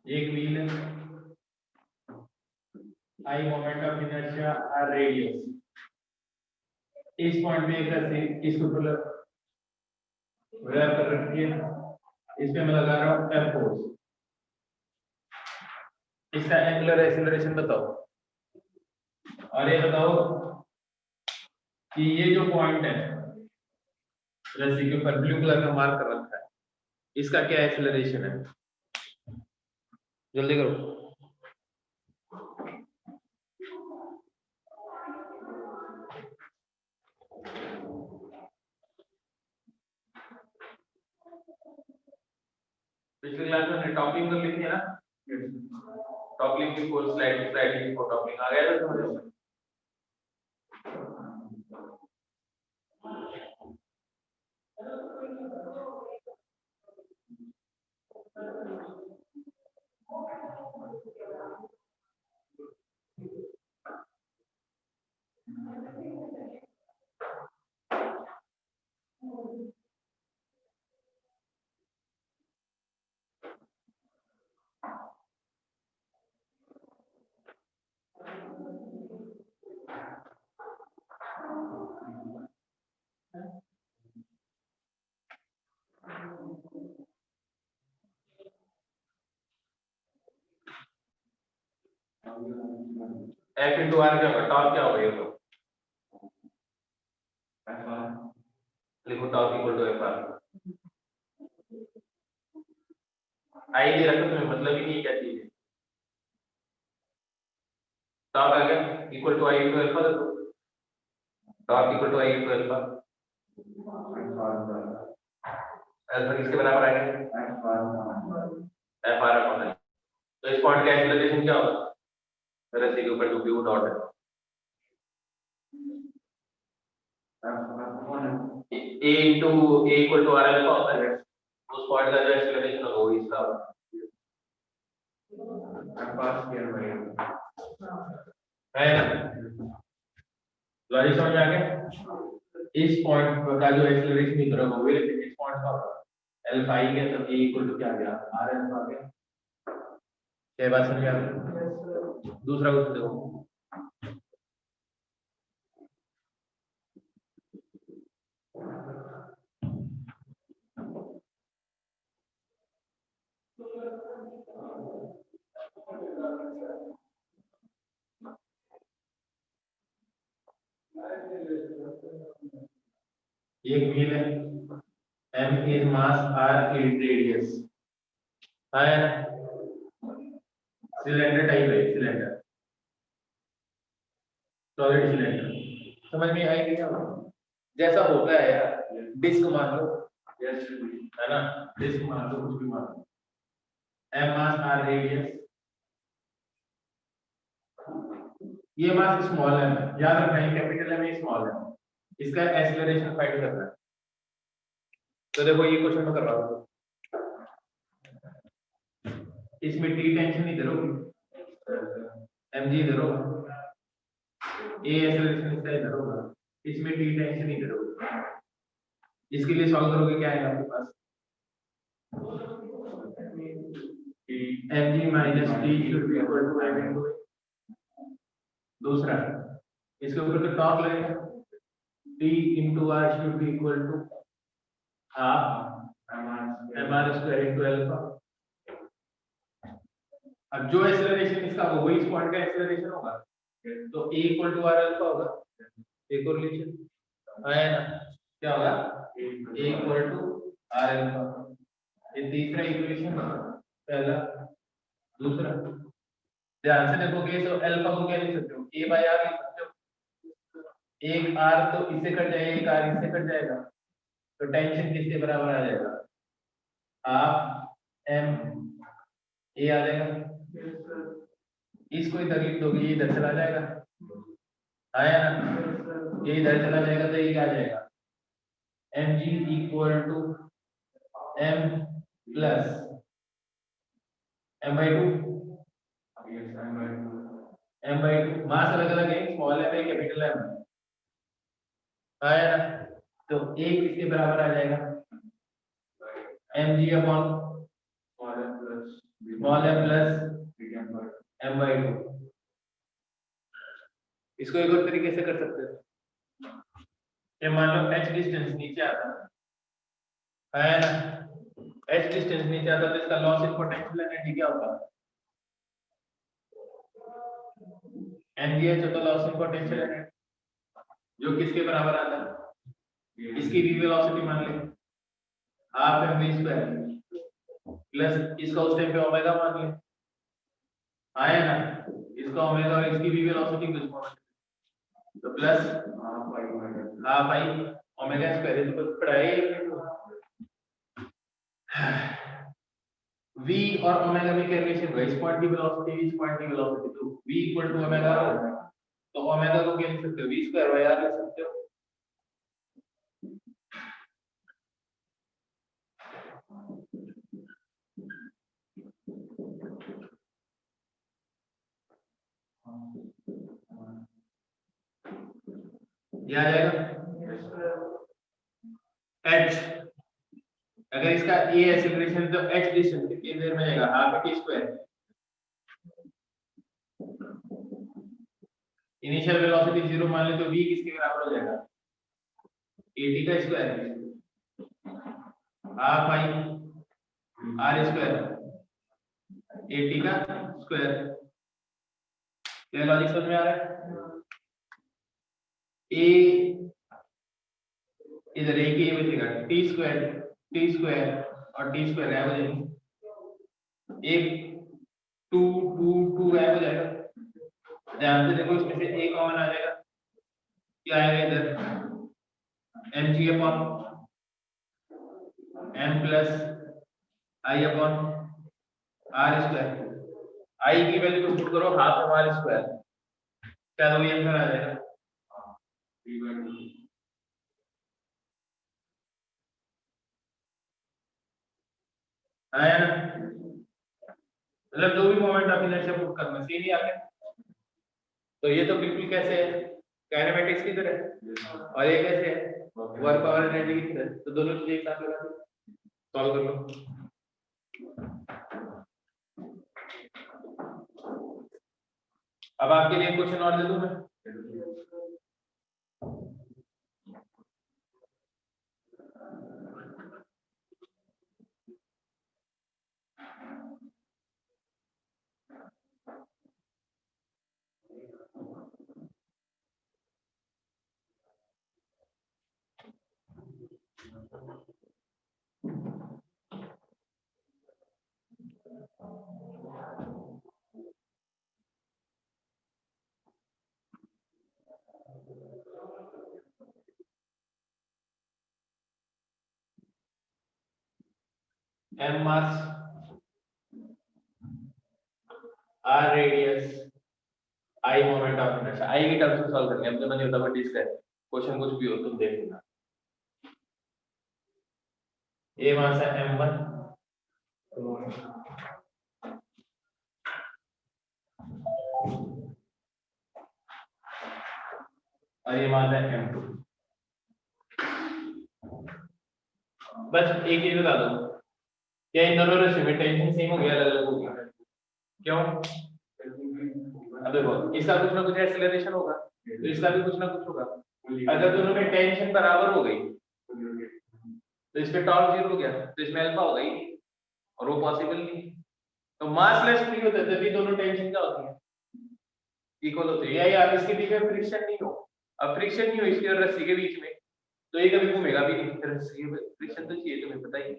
एक व्हील है, I moment of inertia R radius, इस पॉइंट पे एक रस्सी इसको मतलब रैप कर रखी है, इस पे मैं लगा रहा हूँ एफ फोर्स, इसका एंगुलर एक्सीलरेशन बताओ, और ये बताओ कि ये जो पॉइंट है रस्सी के ऊपर ब्लू कलर का मार्क कर रखा है, इसका क्या एक्सीलरेशन है, जल्दी करो। पिछले क्लास में टॉपिंग कर ली थी ना, टॉपिंग की फोर स्लाइड की फोर टॉपिंग आ गया था समझ में। एफ इंटू आर क्या होगा, टॉर्क क्या होगा ये तो लिखो, torque equal to F R. I दे रखा तुम्हें मतलब ही नहीं क्या चीज है, टॉर्क आ गया equal to I into alpha, देखो torque equal to I into alpha, alpha किसके बराबर आ गया, एफ आर अपॉन एल। तो इस पॉइंट का एक्सीलरेशन क्या होगा, रस्सी के ऊपर जो ब्लू डॉट है, A into A equal to R alpha होता है, उस पॉइंट का जो एक्सीलरेशन होगा वो इसका होगा, है ना, लॉजिक समझ में आ गया। इस पॉइंट का जो एक्सीलरेशन इधर होगा वो इस पॉइंट का होगा अल्फा आई गया, तो ए इक्वल टू क्या आ गया, आर अल्फा आ गया। क्या बात समझ आ गई। दूसरा क्वेश्चन देखो, एक व्हील है, m is mass, r is radius, है ना, सिलेंडर टाइप है, सिलेंडर सॉलिड सिलेंडर, समझ में आएगी क्या, जैसा होता है यार, डिस्क मान लो, है ना, डिस्क मान लो, कुछ भी मान लो, m mass r radius, ये मास स्मॉल है, याद रखना है कैपिटल है में स्मॉल है, इसका एक्सीलरेशन फाइंड करना है। तो देखो ये क्वेश्चन मैं कर रहा हूँ, इसमें टी टेंशन इधर होगी, mg इधर होगा, ए एक्सीलरेशन इसका इधर होगा, इसमें टी टेंशन इधर होगा, इसके लिए सॉल्व करोगे क्या आएगा आपके पास, mg minus T should be equal to m into. दूसरा इसके ऊपर तो टॉर्क लगेगा, T into R should be equal to half M R square into alpha. अब जो एक्सीलरेशन इसका होगा वही इस पॉइंट का एक्सीलरेशन होगा, तो ए इक्वल टू आर अल्फा होगा, एक और रिलेशन है ना, क्या होगा, ए इक्वल टू आर अल्फा, ये तीसरा इक्वेशन होगा, पहला। दूसरा ध्यान से देखोगे तो अल्फा को क्या लिख सकते हो, ए बाय आर लिख सकते हो, एक आर तो इससे कट जाएगा, एक आर इससे कट जाएगा, तो टेंशन किसके बराबर आ जाएगा, हाफ एम ए आ जाएगा, इसको इधर लिख दोगे ये इधर चला जाएगा, आया ना, ये इधर चला जाएगा तो ये क्या आ जाएगा, M G equal to M plus M by two, M by two, mass अलग अलग है, स्मॉल एम है कैपिटल एम है, आया ना, तो a किसके बराबर आ जाएगा, mg upon small m plus m by 2। इसको एक और तरीके से कर सकते हैं, ये मान लो h डिस्टेंस नीचे आता है ना, h डिस्टेंस नीचे आता तो इसका लॉस इन पोटेंशियल एनर्जी क्या होगा, mgh होता लॉस इन पोटेंशियल एनर्जी, जो किसके बराबर आता है, इसकी v वेलोसिटी मान ले हाफ mv स्क्वायर प्लस इसका उस टाइम पे ओमेगा मान ले, आया ना, इसका ओमेगा और इसकी v वेलोसिटी कुछ मान ले तो plus half I omega square, तो कुछ पढ़ाई v और ओमेगा में क्या रिलेशन है, इस पॉइंट की वेलोसिटी इस पॉइंट की वेलोसिटी, तो v इक्वल टू ओमेगा, तो ओमेगा को क्या लिख सकते हो, v स्क्वायर बाय r लिख सकते हो। ये आ जाएगा h, अगर इसका a एक्सीलरेशन है तो h डिस्टेंस कितनी देर में जाएगा, half t square, initial velocity 0 मान ले तो v किसके बराबर हो जाएगा, at का square half I r square at का स्क्वायर। क्या लॉजिक समझ में आ रहा है, a इधर एक ही बचेगा t स्क्वायर और t स्क्वायर गायब हो जाएंगे, एक 2 2 2 गायब हो जाएगा, ध्यान से देखो इसमें से एक कॉमन आ जाएगा, क्या आएगा इधर mg upon m plus i upon r square, i की वैल्यू को पुट करो हाफ m r स्क्वायर, क्या दोगे आंसर आ जाएगा, आया ना, मतलब जो भी मोमेंट आप इनर्शिया पुट करना सेम ही आ गया, तो ये तो बिल्कुल कैसे है, काइनेमेटिक्स की तरह, और ये कैसे है वर्क पावर एनर्जी की तरह, तो दोनों चीजें एक साथ लगा दो, सॉल्व कर लो। अब आपके लिए क्वेश्चन और दे दूं मैं, m mass r radius i moment of inertia, i की टर्म्स में सॉल्व करेंगे, अब तो मैंने होता है डिस्कस, क्वेश्चन कुछ भी हो तुम देख लेना। a मास है m1 और ये मास है m2, बस एक चीज बता दो, क्या इन दोनों रेशियो में टेंशन सेम हो गया, अलग अलग हो गया, क्यों, अब देखो इसका कुछ ना कुछ एक्सीलरेशन होगा तो इसका भी कुछ ना कुछ होगा, अगर दोनों में टेंशन बराबर हो गई तो इस पे टॉर्क 0 हो गया, तो इसमें अल्फा होगा ही नहीं, और वो पॉसिबल नहीं, तो मास लेस फ्री होता है तभी दोनों टेंशन क्या होती है, इक्वल होती है, या इसके बीच में फ्रिक्शन नहीं हो, अब फ्रिक्शन नहीं हो इसकी और रस्सी के बीच में तो ये कभी घूमेगा भी नहीं, रस्सी में फ्रिक्शन तो चाहिए, तुम्हें पता ही,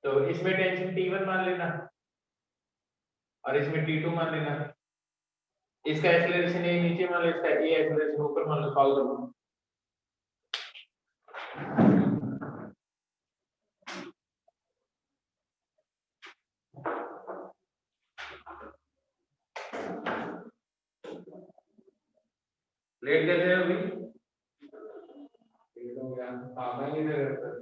तो इसमें टेंशन T1 मान लेना और इसमें T2 मान लेना, इसका एक्सीलरेशन ये नीचे मान लो, इसका ये एक्सीलरेशन ऊपर मान लो, सॉल्व कर लो। लेट कैसे है अभी, एकदम यार पागल ही नहीं,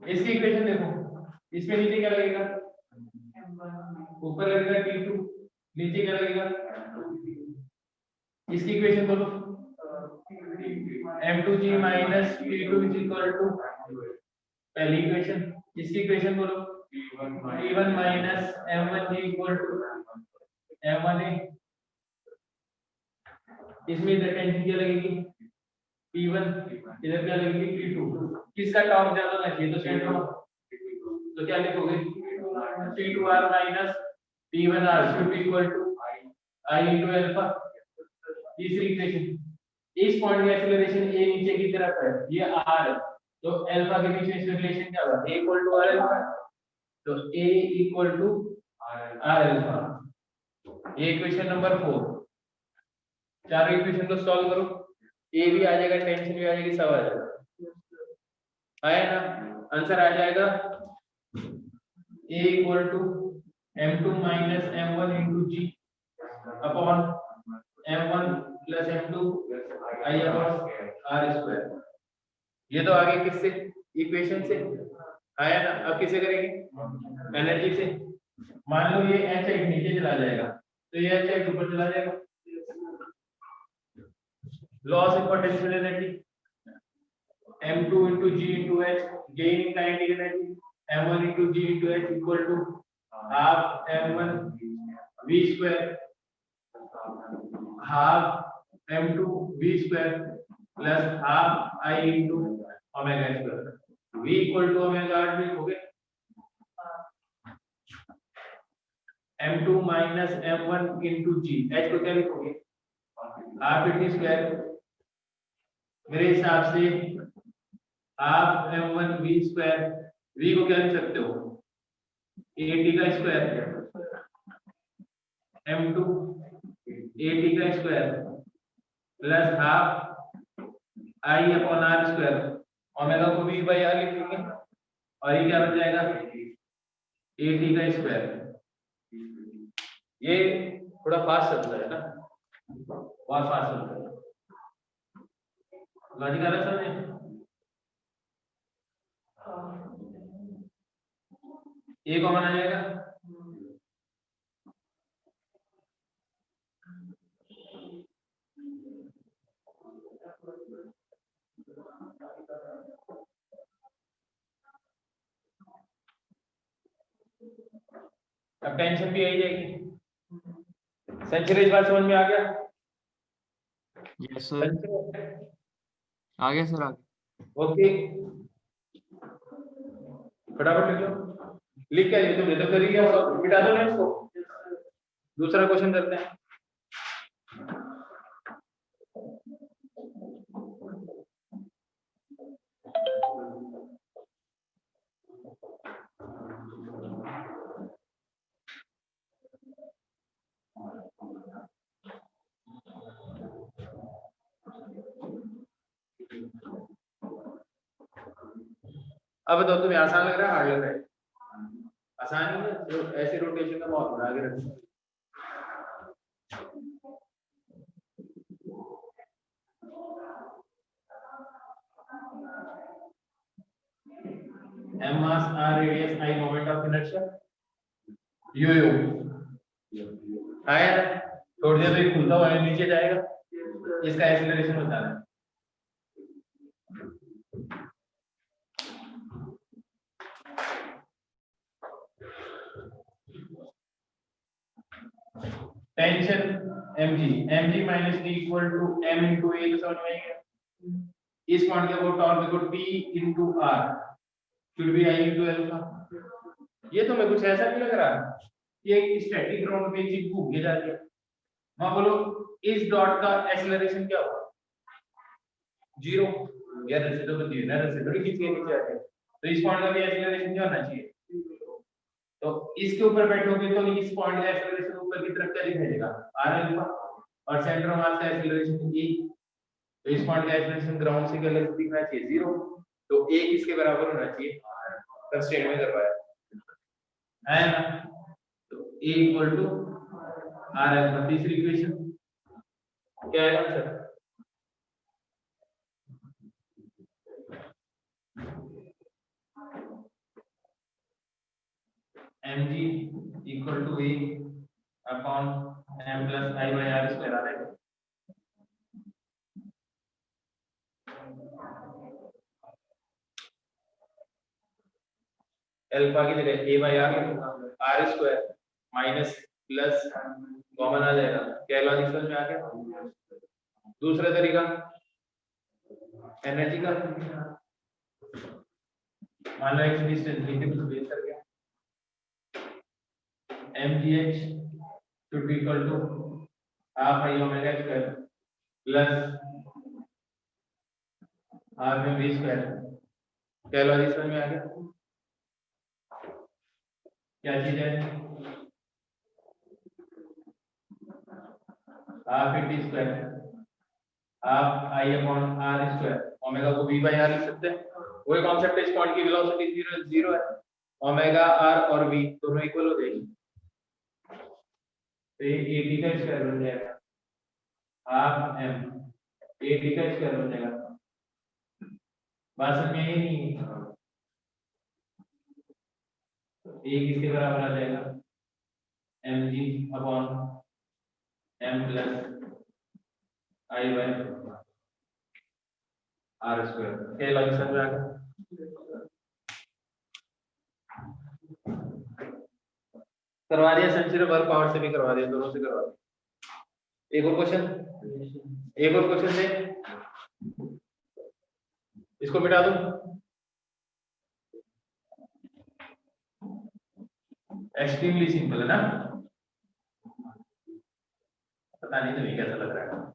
इसकी इक्वेशन देखो, इसमें नीचे क्या लगेगा, ऊपर लगेगा T2 नीचे क्या लगेगा, इसकी इक्वेशन बोलो, m2g minus p2 is equal to पहली इक्वेशन, इसकी इक्वेशन बोलो p1 minus m1g equal to m1a, इसमें इधर टेंशन क्या लगेगी p1, इधर क्या लगेगी p2, किसका टॉर्क ज्यादा होना चाहिए, तो सेंटर, तो क्या लिखोगे p2r minus p1r should be equal to I into alpha. तीसरी इक्वेशन, इस पॉइंट का एक्सीलरेशन a नीचे की तरफ है, ये r है, तो अल्फा के बीच में रिलेशन क्या होगा, a equal to r alpha, तो a equal to r alpha. ये इक्वेशन नंबर 4। चारों इक्वेशन को सॉल्व करो, a भी आ जाएगा, टेंशन भी आ जाएगी, सब आ जाएगा, आया ना, आंसर आ जाएगा a equal to m2 minus m1 into g upon m1 plus m2 I upon r square. ये तो आगे किससे, इक्वेशन से आया ना, अब किसे करेंगे, एनर्जी से। मान लो ये h नीचे चला जाएगा, तो ये h ऊपर चला जाएगा, loss in potential energy m2 into g into h, gain in kinetic energy m1 into g into h equal to half m1 v square half m2 v square plus half I into omega square, v equal to omega r भी हो गए, m2 minus m1 into g, h को क्या लिखोगे half t square, मेरे हिसाब से half m1 v square, v को क्या लिख सकते हो at का स्क्वायर, m2 at का square plus half I upon r square, omega को v बाई r लिखेंगे और ये क्या बन जाएगा at का स्क्वायर। ये थोड़ा फास्ट चलता है ना, बहुत फास्ट चलता है, लॉजिक आ रहा है समझ, ए कॉमन आ जाएगा, अब टेंशन भी आई जाएगी। सेंचुरी इस बात समझ में आ गया? यस सर, आ गया सर, आ गया। ओके, फटाफट लिख लो, लिख क्या तुमने तो कर ही लिया, मिटा दो ना इसको, दूसरा क्वेश्चन करते हैं। अब बताओ तुम्हें आसान लग रहा है, हार्ड लग रहा है? आसान ही है, तो ऐसे रोटेशन का बहुत बड़ा आगे रखो। m mass r radius I moment of inertia यो आया ना, थोड़ी देर में खुलता हुआ नीचे जाएगा, इसका एक्सीलरेशन होता है tension mg minus t equal to m into a, समझ में आएगा? इस पॉइंट का वो टॉर्क देखो t into r should be I into alpha। ये तो मैं कुछ ऐसा नहीं लग रहा कि एक स्टैटिक ग्राउंड पे चिप घूम के जा रही है, वहां बोलो इस डॉट का एक्सीलरेशन क्या होगा, 0, यार ऐसे तो बंदी है ना, ऐसे थोड़ी खींच के नीचे आते हैं, तो इस पॉइंट का भी एक्सीलरेशन क्या होना चाहिए, तो इसके ऊपर बैठोगे तो इस पॉइंट का एक्सीलरेशन ऊपर की तरफ क्या दिखाई देगा, r अल्फा, और सेंटर ऑफ मास का एक्सीलरेशन e, तो इस पॉइंट का एक्सीलरेशन ग्राउंड से क्या दिखना चाहिए 0, तो a किसके बराबर होना चाहिए, कंस्ट्रेंट में करवाया है ना, तो a equal to r alpha. तीसरी इक्वेशन क्या है answer, mg equal to a upon m plus I by R square आ जाएगा। अल्फा की जगह a बाई आर लिखूंगा, R square minus plus common आ जाएगा। क्या लॉजिक समझ में आ गया? दूसरा तरीका एनर्जी का, मान लो x डिस्टेंस लिखे तो बेस कर गया, mgh should be equal to half I omega square plus half mv square। क्या लॉजिक समझ में आ गया? क्या चीज है? Half T square half I upon R square, omega को v बाई आर लिख सकते हैं। वही कॉन्सेप्ट है, इस पॉइंट की वेलोसिटी 0 0 है, ओमेगा आर और v दोनों इक्वल हो जाएगी, तो ये a का स्क्वायर बन जाएगा हाफ m, a का स्क्वायर बन जाएगा। बात समझ में आई नहीं? a किसके बराबर आ जाएगा? mg upon m plus I by R square. क्या लॉजिक समझ में आ गया? करवा दिया, सेंसिटिव वर्क पावर से भी करवा दिया, दोनों से करवा दिया। एक और क्वेश्चन, एक और क्वेश्चन से इसको मिटा दो। एक्सट्रीमली सिंपल है ना? पता नहीं तुम्हें कैसा लग रहा है।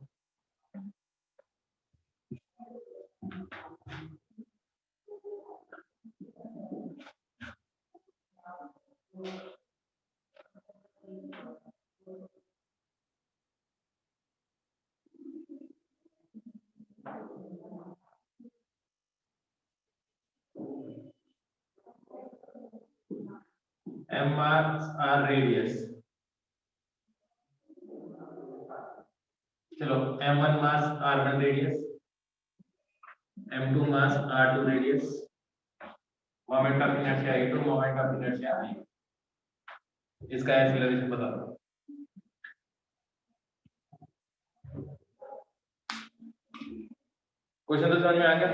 m मास r रेडियस, चलो m1 mass r1 radius, m2 mass r2 radius, moment of inertia a2, moment of inertia i। इसका एक्सीलरेशन बता दो। क्वेश्चन तो समझ में आ गया?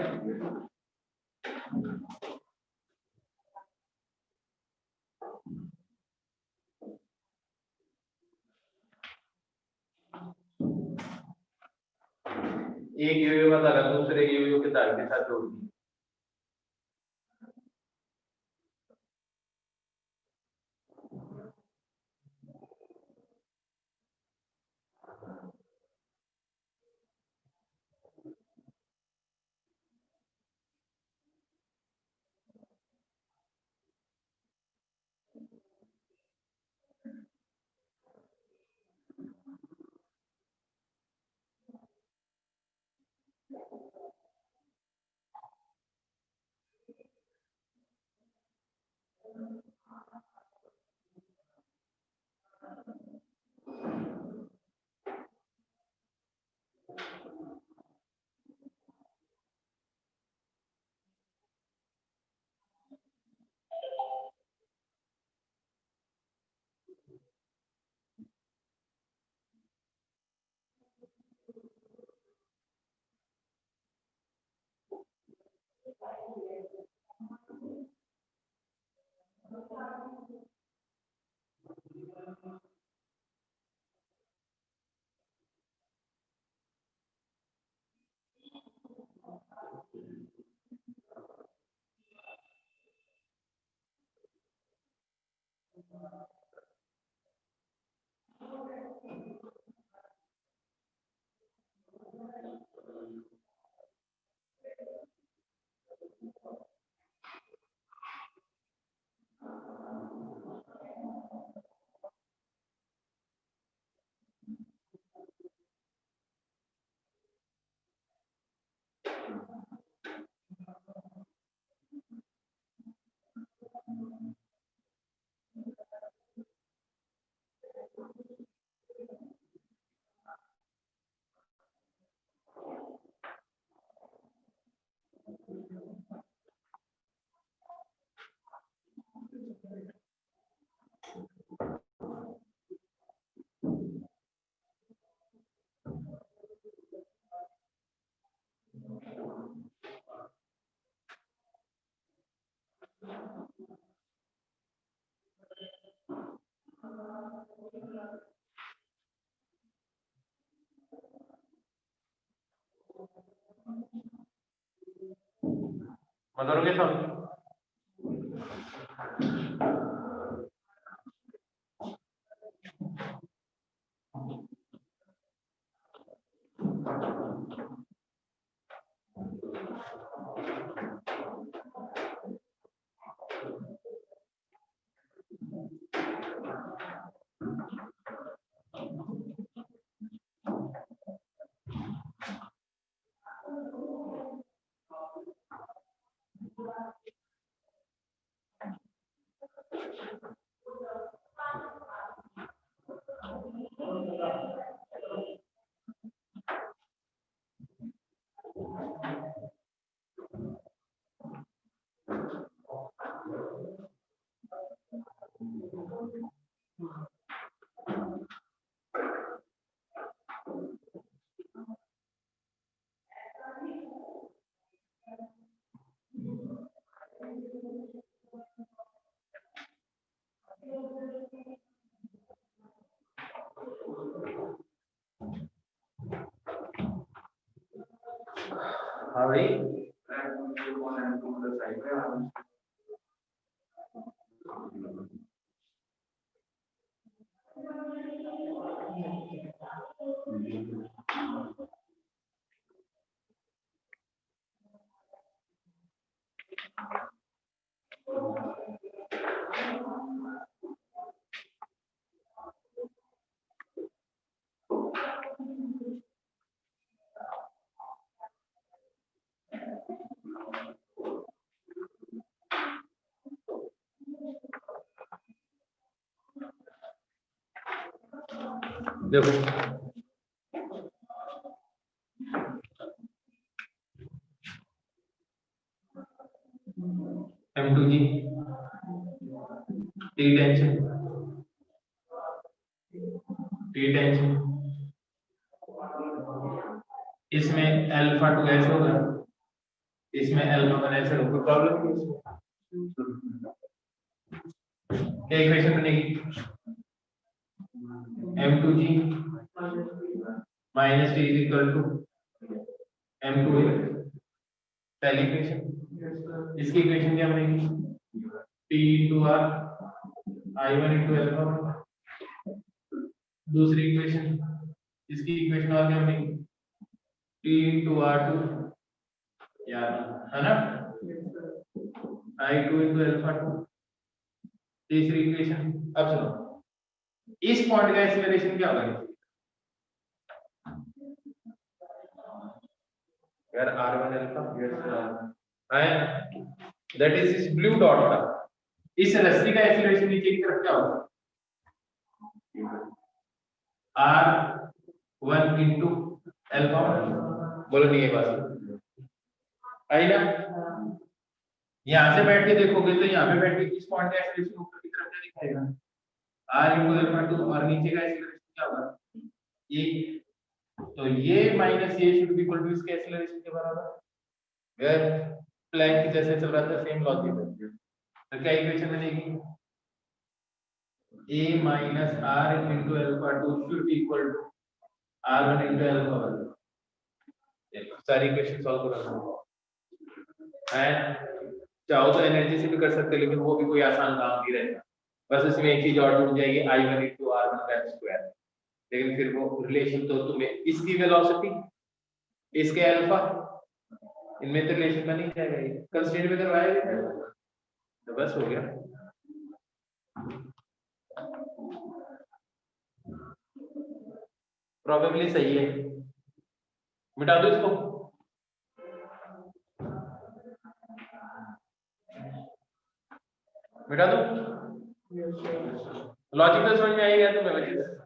एक यूयू बता दूसरे यूयू के तार के साथ जोड़ दी। मैं करोगे सॉल्व? हाँ भाई, देखो M2G T टेंशन इसमें अल्फा 2 ऐसे होगा, इसमें अल्फा 1 ऐसे होगा, कोई प्रॉब्लम नहीं इसमें? क्या इक्वेशन बनेगी? M2G minus T is equal to M2A, पहली इक्वेशन। इसकी इक्वेशन क्या बनेगी? T into R I1 into alpha. दूसरी इक्वेशन, इसकी इक्वेशन और क्या बनेगी? T into R2, यार है ना, I2 into अल्फा 2। तीसरी इक्वेशन। अब सुनो, इस पॉइंट का एक्सीलरेशन क्या होगा यार? R1 अल्फा है, दैट इज इस ब्लू डॉट का। इस रस्सी का एक्सीलरेशन नीचे की तरफ क्या होगा? R1 into alpha. बोलो नहीं, ये बात आई ना? यहां से बैठ के देखोगे तो यहाँ पे बैठ के इस पॉइंट का एक्सीलरेशन ऊपर की तरफ क्या दिखाएगा? R into अल्फा 2, और नीचे का एक्सीलरेशन क्या होगा? ये। तो ये माइनस ये शुड बी इक्वल टू इसके एक्सीलरेशन के बराबर। वेयर प्लैंक जैसे चल रहा था, सेम लॉजिक है। तो क्या इक्वेशन बनेगी? a minus r into alpha 2 should be equal to r1 into alpha 1। देखो सारी इक्वेशन सॉल्व करो है। चाहो तो एनर्जी से भी कर सकते, लेकिन वो भी कोई आसान काम नहीं रहता। बस इसमें एक चीज और जुड़ जाएगी, i1 into r1 का स्क्वायर। लेकिन फिर वो रिलेशन तो तुम्हें इसकी वेलोसिटी, इसके अल्फा, इनमें तो रिलेशन बन ही जाएगा। ये कंस्ट्रेंट में करवाया गया तो बस हो गया। प्रोबेबली सही है, मिटा दो इसको। मिटा दो। लॉजिक तो समझ में आएगा तुम्हें वजह से।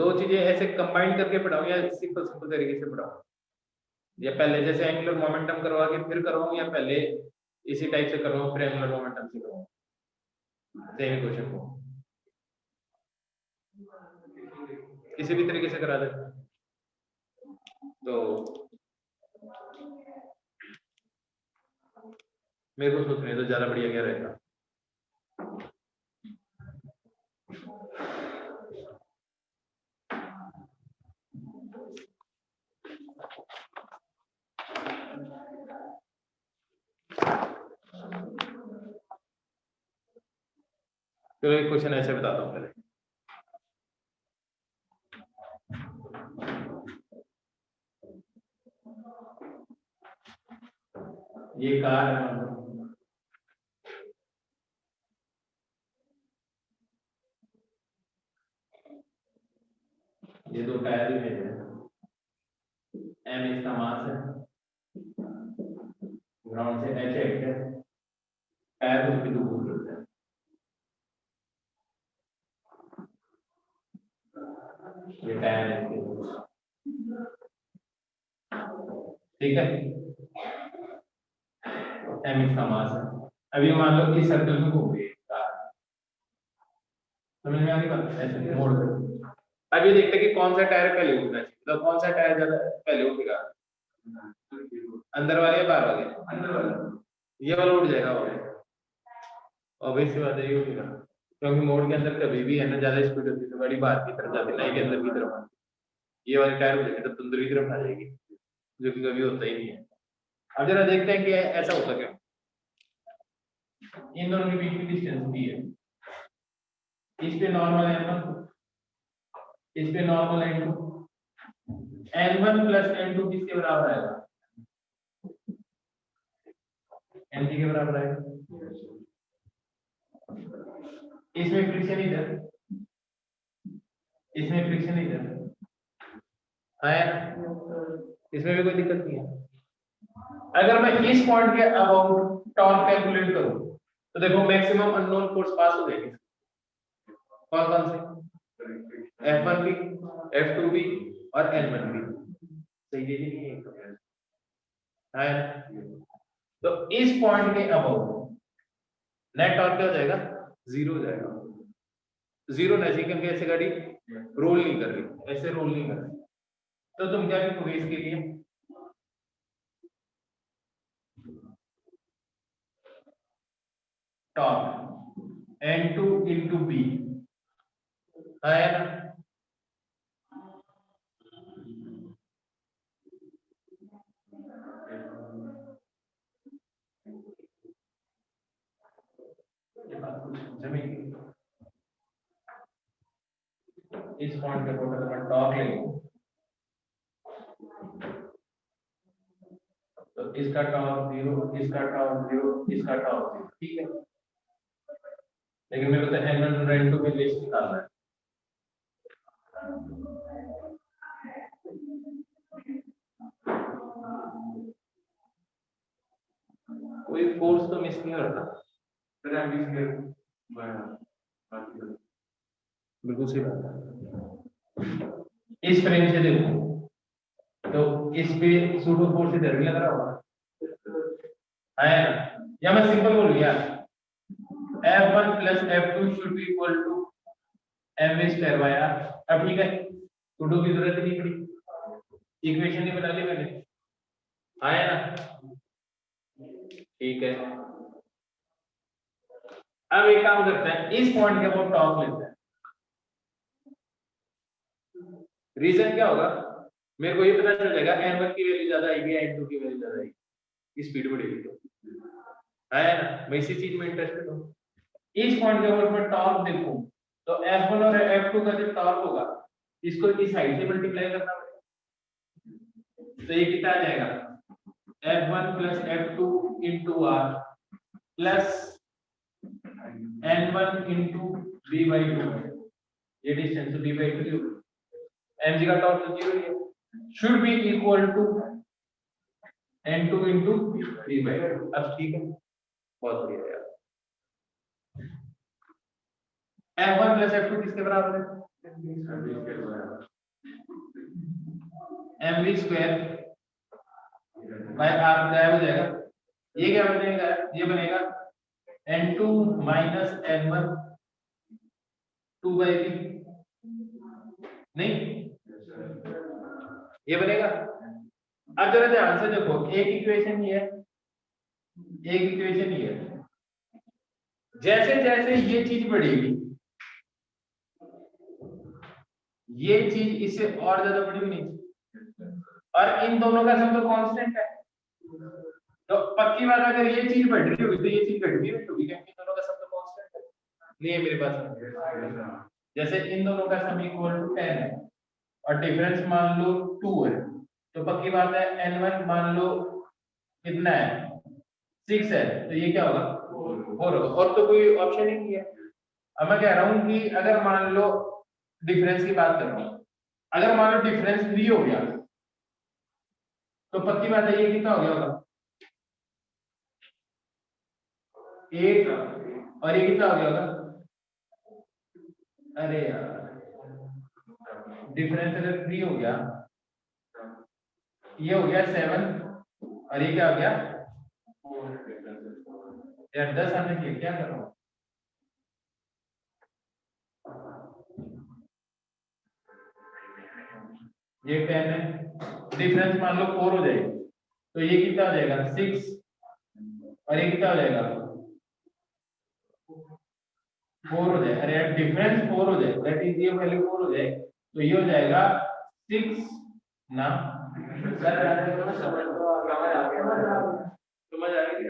दो चीजें ऐसे कंबाइन करके पढ़ाऊं या सिंपल सिंपल तरीके से पढ़ाऊं, या पहले जैसे एंगुलर मोमेंटम करवा के फिर करवाऊं, या पहले इसी टाइप से करवाऊं फिर एंगुलर मोमेंटम से करवाऊं, सेम क्वेश्चन को किसी भी तरीके से करा दे। तो मेरे को सोचने तो ज्यादा बढ़िया क्या रहेगा। चलो एक क्वेश्चन ऐसे बताता हूँ पहले। ये कार है, ये दो टायर भी है, एम इसका मास है, ग्राउंड से एच है, टायर उसके दो घूम रहे हैं, ये टायर है ठीक है, एम इसका मास है। अभी मान लो इस सर्कल में घूम रही है कार, समझ में आ गई बात, ऐसे मोड़ कर। अभी देखते हैं कि कौन सा टायर पहले उठना चाहिए, तो कौन सा टायर ज्यादा पहले उठेगा, अंदर वाले या बाहर वाले, अंदर वाला, ये वाला उठ जाएगा ऑब्वियस सी बात है, ये उठेगा, क्योंकि मोड़ के अंदर कभी भी है ना ज्यादा स्पीड होती है तो गाड़ी बाहर की तरफ जाती है, नहीं के अंदर की तरफ आती है। ये वाली टायर उठेगी तो अंदर की तरफ आ जाएगी, जो कि कभी होता ही नहीं है। अब जरा देखते हैं कि ऐसा होता क्या, इन दोनों के बीच की डिस्टेंस दी है, इस पे नॉर्मल n1, इस पे normal n2, n1 plus n2 किसके बराबर आएगा, n3 के बराबर आएगा। इसमें फ्रिक्शन इधर, इसमें फ्रिक्शन इधर है ना, इसमें भी कोई दिक्कत नहीं है। अगर मैं इस पॉइंट के अबाउट टॉर्क कैलकुलेट करूं तो देखो मैक्सिमम अननोन फोर्स पास हो जाएगी, कौन कौन से, F1 भी, F2 भी और N1 भी, सही है है। तो इस पॉइंट के अबाउट नेट टॉर्क क्या हो जाएगा, जीरो हो जाएगा, जीरो नहीं, क्योंकि ऐसे गाड़ी रोल नहीं कर रही, ऐसे रोल नहीं कर रही। तो तुम क्या लिखोगे इसके लिए, टॉर्क N2 into B है ना, ये बात कुछ जमीन इस पॉइंट के ऊपर मैं टॉर्क ले लूं तो इसका टॉर्क 0, इसका टॉर्क 0, इसका टॉर्क 0, ठीक है। लेकिन मेरे को तो N1 और N2 में लिस्ट निकालना है, कोई फोर्स तो मिस नहीं हो रहा, फिर हम बिल्कुल सही बात है। इस फ्रेम से देखो तो इस पे सूडो फोर्स इधर भी लग रहा होगा, है ना, या मैं सिंपल बोलूं यार, F1 plus F2 should be equal to mv square by r। अब ठीक है, सूडो की जरूरत नहीं पड़ी, इक्वेशन ही बना ली मैंने, है ना, ठीक है। अब एक काम करते हैं, इस पॉइंट के ऊपर टॉर्क लेते हैं, रीजन क्या होगा, मेरे को ये पता चल जाएगा n1 की वैल्यू ज्यादा आएगी, n2 की वैल्यू ज्यादा आएगी, स्पीड बढ़ेगी, तो है ना, मैं इसी चीज में इंटरेस्टेड हूं। इस पॉइंट के ऊपर मैं टॉर्क देखूं तो F1 और F2 का जो टॉर्क होगा इसको इस साइड से मल्टीप्लाई करना पड़ेगा, तो ये कितना आ जाएगा, F1 plus F2 into R plus N1 into B by 2, ये डिस्टेंस तो B by 2 होगा, mg का टॉर्क तो 0 ही है, should be equal to N2 into B by 2। अब ठीक है, बहुत बढ़िया यार। F1 plus F2 किसके बराबर है, mv स्क्वायर बाय r गायब हो जाएगा, ये क्या बनेगा, ये बनेगा n2 minus n1 2 by v, नहीं ये बनेगा। अब जरा ध्यान से देखो, एक इक्वेशन ये है, एक इक्वेशन ये है, जैसे जैसे ये चीज बढ़ेगी ये चीज इससे और ज्यादा बढ़ेगी नहीं, और इन दोनों का सम तो कांस्टेंट है, तो पक्की बात अगर ये चीज बढ़ रही होगी तो ये चीज घट भी नहीं होगी, क्योंकि दोनों का सम तो कांस्टेंट है। नहीं है मेरे पास, जैसे इन दोनों का सम इक्वल टू 10 है और डिफरेंस मान लो 2 है, तो पक्की बात है n1 मान लो कितना है 6 है, तो ये क्या होगा 4 होगा, और तो कोई ऑप्शन ही नहीं है। अब मैं कह रहा हूं कि अगर मान लो डिफरेंस की बात कर रहा हूं, अगर मान लो डिफरेंस 3 हो गया तो पक्की बात है ये कितना हो गया होगा 8, और ये कितना हो गया होगा, अरे यार डिफरेंस अगर 3 हो गया, ये हो गया 7 और ये क्या हो गया यार 10 आने के लिए क्या कर रहा हूं, ये 10 है, डिफरेंस मान लो 4 हो जाएगी, तो ये कितना हो जाएगा 6 और ये कितना हो जाएगा 4 हो जाएगा, अरे यार डिफरेंस 4 हो जाएगा, दैट इज ये वैल्यू 4 हो जाए, तो ये हो जाएगा 6 ना, समझ आ गई,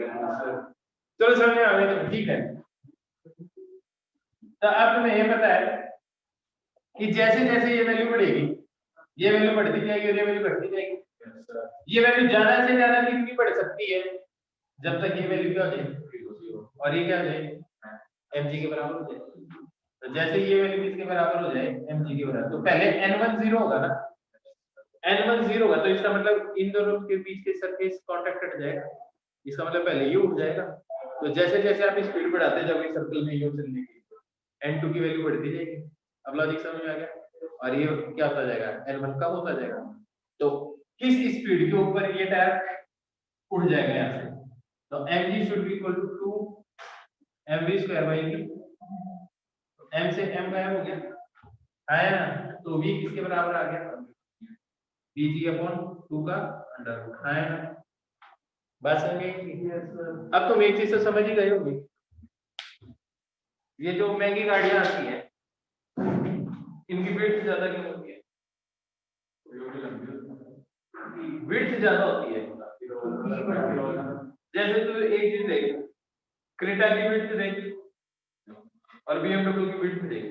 चलो समझ में आ गया, तो ठीक है। तो अब तुम्हें ये पता है कि जैसे जैसे ये वैल्यू बढ़ेगी, ये वैल्यू बढ़ती जाएगी और ये वैल्यू घटती जाएगी, ये वैल्यू ज्यादा से ज्यादा कितनी बढ़ सकती है, जब तक ये वैल्यू क्या हो जाए और ये क्या हो जाए mg के बराबर हो जाए। तो जैसे ये वैल्यू किसके बराबर हो जाए mg के बराबर, तो पहले n1 0 होगा ना, n1 0 होगा, तो इसका मतलब इन दोनों के बीच के सरफेस कांटेक्ट हट जाएगा, इसका मतलब पहले ये उठ जाएगा। तो जैसे जैसे आप स्पीड बढ़ाते जाओगे सर्कल में ये चलने की, n2 की वैल्यू बढ़ती जाएगी। अब लॉजिक समझ में आ गया, और ये क्या होता जाएगा n1 कम होता जाएगा, तो किस स्पीड के ऊपर ये टायर उड़ जाएगा यहाँ से, तो mg should be equal to 2 mv square by v, m से m गायब हो गया आया ना, तो v किसके बराबर आ गया vg अपॉन 2 का अंडर रूट आया ना। बात समझ में आई? अब तुम एक चीज तो समझ ही गए होंगे, ये जो महंगी गाड़ियां आती हैं इनकी वेट ज्यादा क्यों होती है, वेट ज्यादा होती है, जैसे तू एक चीज देख, क्रेटा की वेट देख और बीएमडब्ल्यू की वेट देख,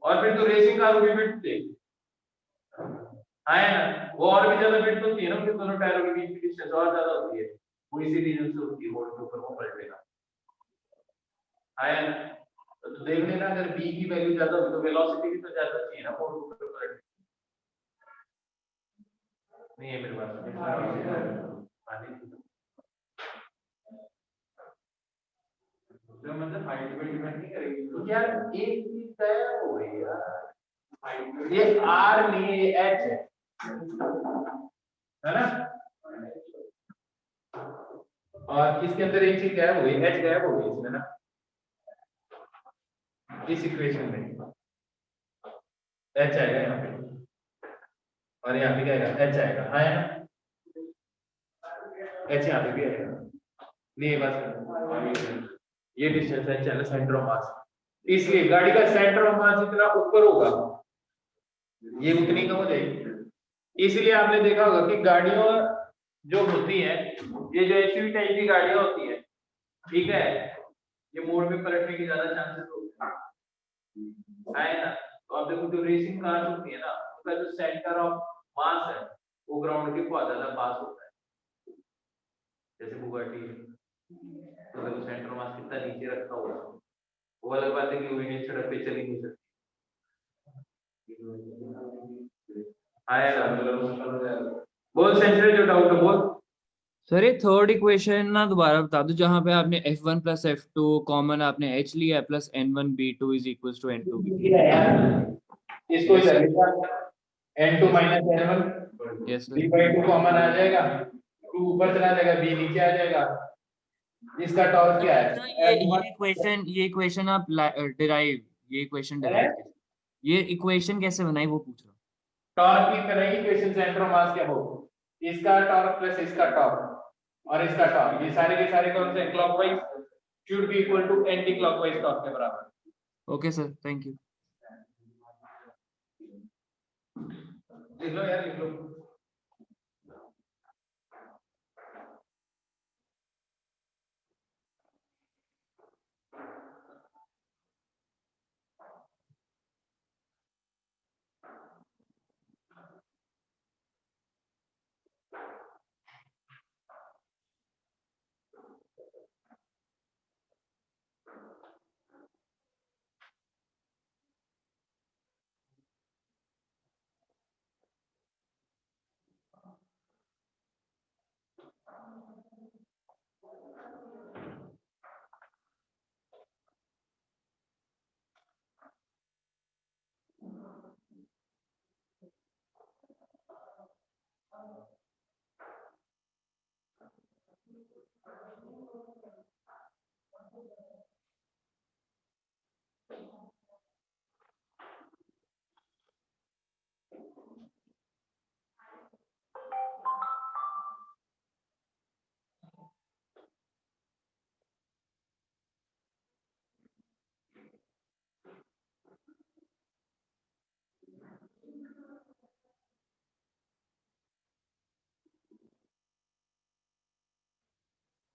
और फिर तो रेसिंग कार की वेट देख, है ना, वो और भी ज्यादा वेट होती है ना, उनके दोनों टायरों के बीच की डिस्टेंस और ज्यादा होती है, वो इसी रीजन से होती है, रोड के ऊपर वो पलटेगा, है ना। तो देख लेना अगर b की वैल्यू ज्यादा हो तो वेलोसिटी भी तो ज्यादा चाहिए ना रोड के ऊपर पलटने, नहीं है मेरे पास तो मतलब हाइट पे डिपेंड नहीं करेगी, तो यार एक चीज तय हो गई यार, ये r नहीं ये h है ना, और इसके अंदर एक चीज गायब हो गई, h गायब हो गई इसमें ना, इस इक्वेशन में h आएगा यहाँ पे और यहाँ पे क्या आएगा h आएगा, हाँ है ना, h यहाँ पे भी आएगा, नहीं बस ये डिस्टेंस है चैनल सेंटर ऑफ मास, इसलिए गाड़ी का सेंटर ऑफ मास जितना ऊपर होगा ये उतनी कम हो जाएगी। इसलिए आपने देखा होगा कि गाड़ियों जो होती है, ये जो एसयूवी टाइप की गाड़ियां होती है, ठीक है, ये मोड़ में पलटने की ज्यादा चांसेस होते हैं ना। तो आप देखो जो रेसिंग कार होती है ना, उनका जो सेंटर ऑफ मास है वो ग्राउंड के बहुत ज्यादा पास होता है, जैसे बुगाटी तो देखो सेंटर ऑफ मास कितना नीचे रखा हुआ है, वो अलग बात है कि वो इंडियन सड़क पे चली नहीं सकती, आएगा बोल सेंटर जो डाउट है बोल सर ये थर्ड इक्वेशन ना दोबारा बता दो, जहां पे आपने F1 प्लस F2 कॉमन आपने H लिया plus N1 B2 is equal to N2 B2। ये है यार, इसको Yes, इधर sir. लिखा n2 Yes, sir. Minus n1 Yes, sir. b by 2 common आ जाएगा, 2 ऊपर चला जाएगा, b नीचे आ जाएगा। इसका टॉर्क क्या है? सर F1 ये इक्वेशन आप डिराइव ये इक्वेशन डिराइव कैसे, ये इक्वेशन कैसे बनाई वो पूछ रहा हूँ। टॉर्क की तरह ही इक्वेशन सेंटर ऑफ मास क्या हो, इसका टॉर्क प्लस इसका टॉर्क और इसका टॉर्क, ये सारे के सारे कौन से clockwise should be equal to anticlockwise torque के बराबर। Okay sir, thank you. लिख लो यार, लिख लो।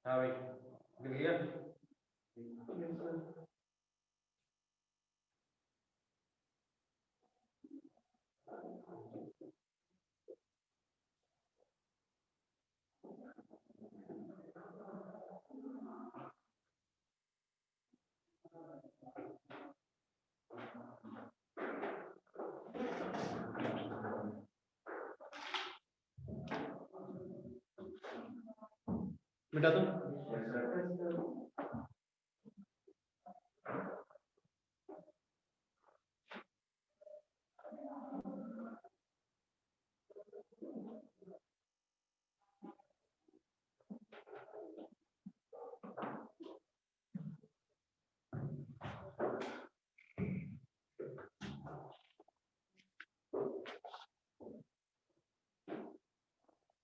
हाँ भाई, लिख लिया। मिटा दो।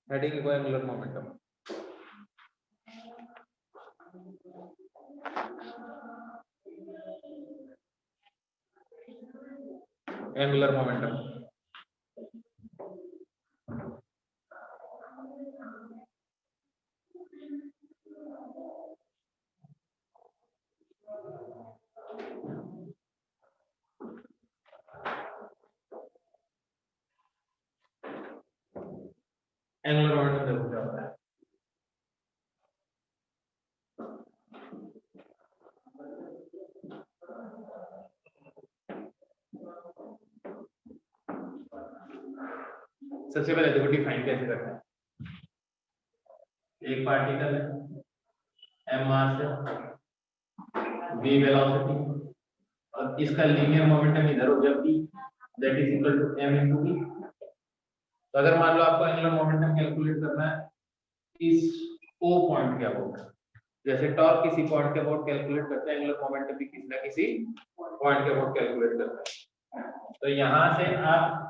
Heading equal angular momentum. Angular momentum angular momentum देखो क्या होता है। सबसे पहले देखो डिफाइन कैसे करना है। एक पार्टिकल है, m मास है, v वेलोसिटी, और इसका लीनियर मोमेंटम इधर हो जब v that is equal to m into v। तो अगर मान लो आपको एंगुलर मोमेंटम कैलकुलेट करना है इस o पॉइंट के अबाउट, जैसे टॉर्क किसी पॉइंट के अबाउट कैलकुलेट करते हैं, एंगुलर मोमेंटम भी किसी ना किसी पॉइंट के अबाउट कैलकुलेट करते हैं। तो यहां से आप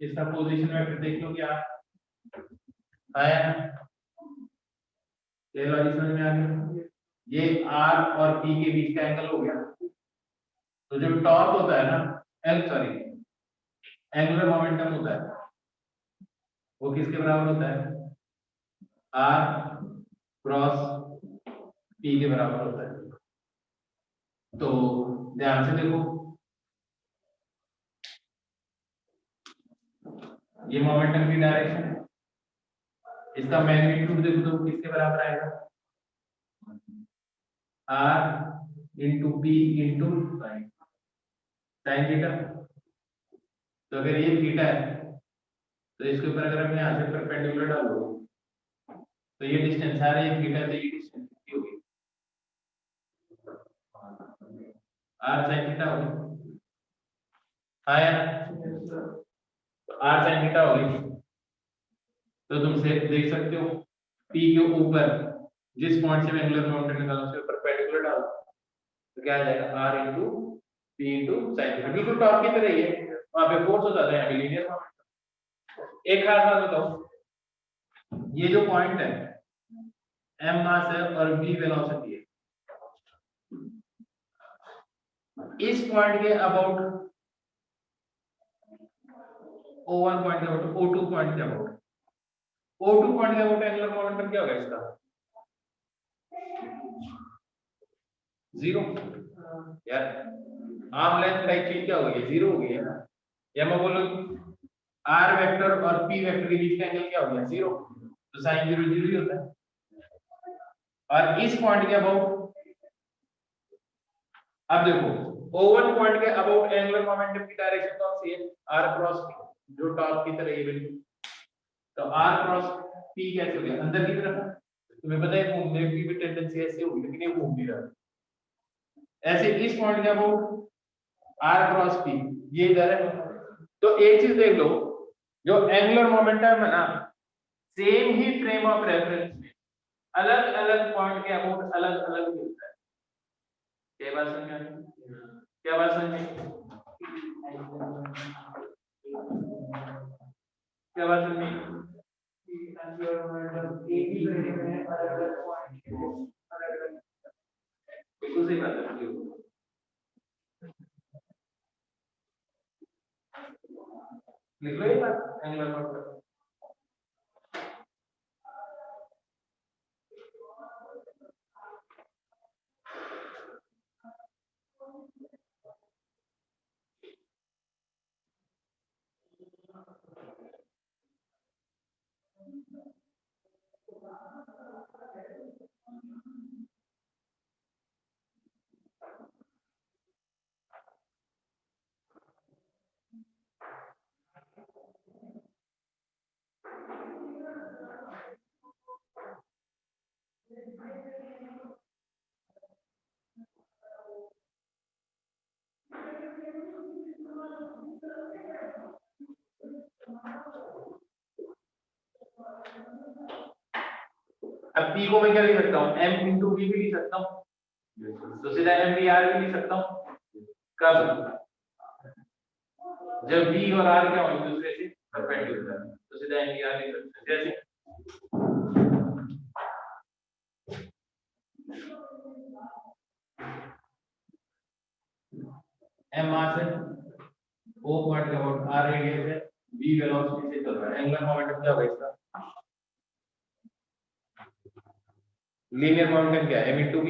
इसका पोजीशन वेक्टर देख लो, क्या आया, ये लॉजिक समझ में आ गया। ये r और p के बीच का एंगल हो गया। तो जो टॉर्क होता है ना, एंगुलर मोमेंटम होता है, वो किसके बराबर होता है, r क्रॉस p के बराबर होता है। तो ध्यान से देखो, ये मोमेंटम की डायरेक्शन है, इसका मैग्नीट्यूड देखो तो किसके बराबर आएगा, r into P into sine theta. तो अगर ये थीटा है तो इसके ऊपर अगर हम यहाँ से परपेंडिकुलर डालो तो ये डिस्टेंस आ रही है थीटा, तो ये डिस्टेंस कितनी होगी, r sin थीटा होगी। आया, तो r sin थीटा होगी। तो तुम से देख सकते हो P के ऊपर जिस पॉइंट से मैं एंगुलर मोमेंटम निकाला उसके परपेंडिकुलर डालो तो क्या आ जाएगा r into P into sin theta, बिल्कुल टॉप की तरह ही है, वहां पे फोर्स होता है, यहाँ पे लीनियर मोमेंटम। एक खास बात बताओ, ये जो पॉइंट है m मास है और v वेलोसिटी है, इस पॉइंट के अबाउट O1 पॉइंट के अबाउट, O2 पॉइंट के अबाउट, O2 पॉइंट के अबाउट एंगुलर मोमेंटम क्या होगा इसका, जीरो। यार आर्म लेंथ टाइप चीज क्या होगी, जीरो हो गई है ना। या मैं बोलूं r वेक्टर और p वेक्टर के बीच का एंगल क्या हो गया, जीरो, तो sin जीरो जीरो ही होता है। और इस पॉइंट के अबाउट, अब देखो O1 पॉइंट के अबाउट एंगुलर मोमेंटम की डायरेक्शन कौन सी है, r क्रॉस p, जो टॉप की तरह है बिल्कुल। तो r क्रॉस p कैसे हो गया, अंदर की तरफ है, तुम्हें पता है घूमने की भी टेंडेंसी ऐसे होगी, लेकिन ये घूम नहीं रहा। ऐसे इस पॉइंट के अबाउट r क्रॉस p ये इधर है। तो एक चीज देख लो, जो एंगुलर मोमेंटम है ना, same he frame of reference में अलग अलग पॉइंट के अबाउट अलग अलग मिलता है। क्या बात समझ में, क्या बात समझ में, क्या बात समझ में, एंगुलर मोमेंटम एक ही फ्रेम में अलग अलग पॉइंट के अलग अलग, बिल्कुल सही बात है। लिख लो ये बात, एंगुलर मोमेंटम। अब p को मैं क्या लिख सकता हूँ, m into v भी लिख सकता हूँ, तो सीधा m भी r भी लिख सकता हूँ। कब, जब v और r क्या हो एक दूसरे से परपेंडिकुलर, तो सीधा m भी r लिख सकते हैं। जैसे m मास है, o पॉइंट के अबाउट r रेडियस है, v वेलोसिटी से चल रहा है, एंगुलर मोमेंटम क्या होगा इसका, लीनियर मोमेंटम क्या है, m into v,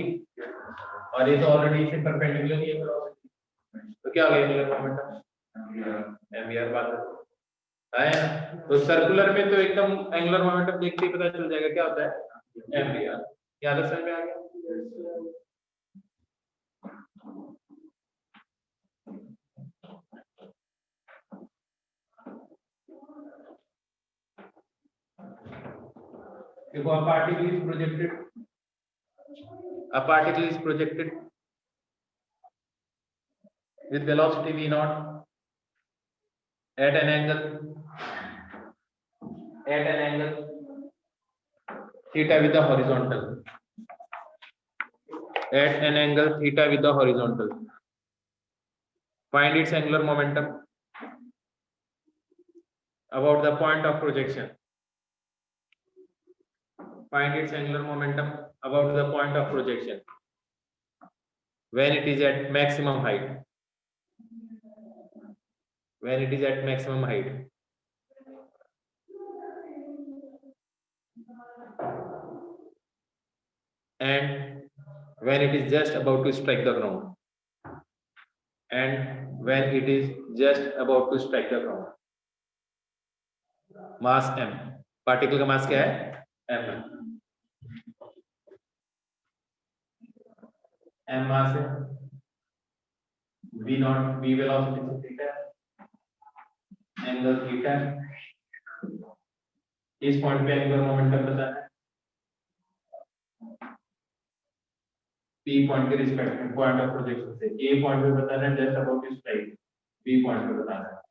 और ये तो ऑलरेडी इसे परपेंडिकुलर ही है वेलोसिटी, तो क्या होगा angular momentum, m v r बात है ना। तो सर्कुलर में तो एकदम एंगुलर मोमेंटम देखते ही पता चल जाएगा क्या होता है, m v r। क्या समझ में आ गया, देखो a particle is projected, a particle is projected with velocity v naught at an angle theta with the horizontal, at an angle theta with the horizontal. Find its angular momentum about the point of projection. Find its angular momentum about the point of projection when it is at maximum height. When it is at maximum height. And when it is just about to strike the ground. And when it is just about to strike the ground. Mass m. Particle का mass क्या है, m. m mass है, v naught, v velocity theta, angle theta, इस point पे angular momentum बताना है, P point के respect में पॉइंट ऑफ प्रोजेक्शन से A पॉइंट पे बताना है जस्ट अबाउट इस टाइप, B पॉइंट पे बताना है।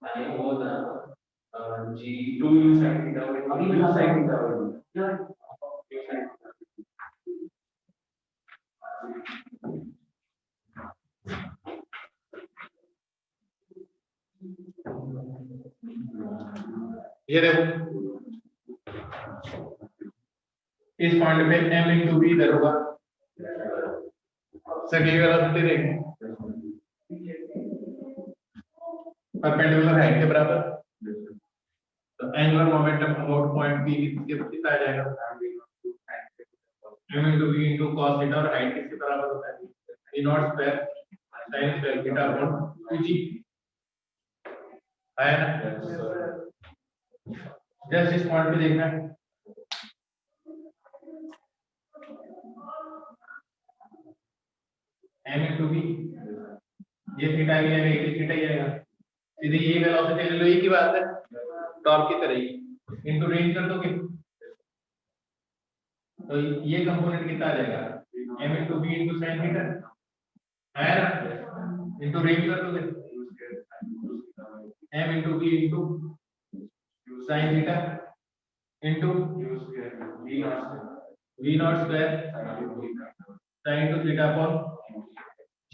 टाइम होगा जी 2u sin थीटा अभी u sin थीटा ये देखो इस पॉइंट पे m into v इधर होगा सभी वेलोसिटी देखें परपेंडिकुलर हाइट के बराबर तो angular momentum about point p कितना आ जाएगा m into v into cos theta और हाइट किसके बराबर होता है e not square sin square theta upon 2g आया ना जस्ट इस पॉइंट पे देखना है m into v ये थीटा भी है ये थीटा ही आएगा सीधे ये वेलोसिटी ले लो एक ही बात है टॉर्क की तरह ही इनटू रेंज कर दोगे तो ये कंपोनेंट कितना आ जाएगा m into v into sin theta है ना इनटू रेंज कर दोगे m into v into sin theta into v not square sin into theta upon g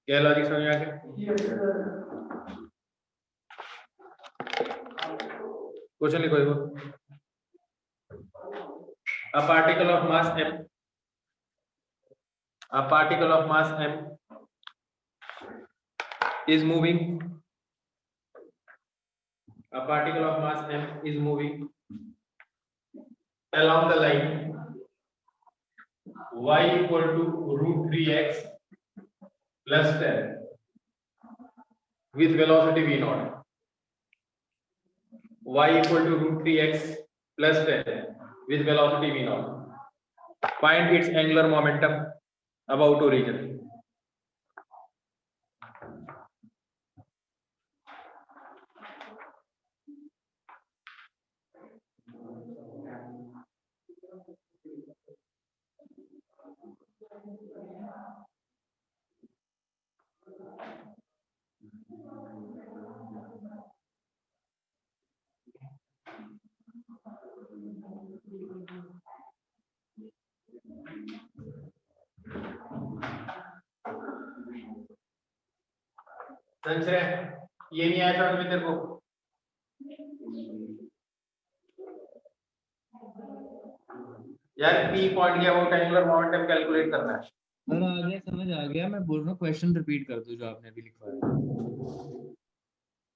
क्या लॉजिक समझ में आ गया क्वेश्चन लिखो एक a particle of mass m is moving along the line y equal to root 3x plus 10 with velocity v naught y equal to root 3x plus 10 with velocity v naught find its angular momentum about origin संशय ये नहीं आया समझ में तेरे को यार P point क्या वो एंगुलर मोमेंटम कैलकुलेट करना है सर आ गया समझ आ गया मैं बोल रहा हूँ क्वेश्चन रिपीट कर दो जो आपने अभी लिखवाया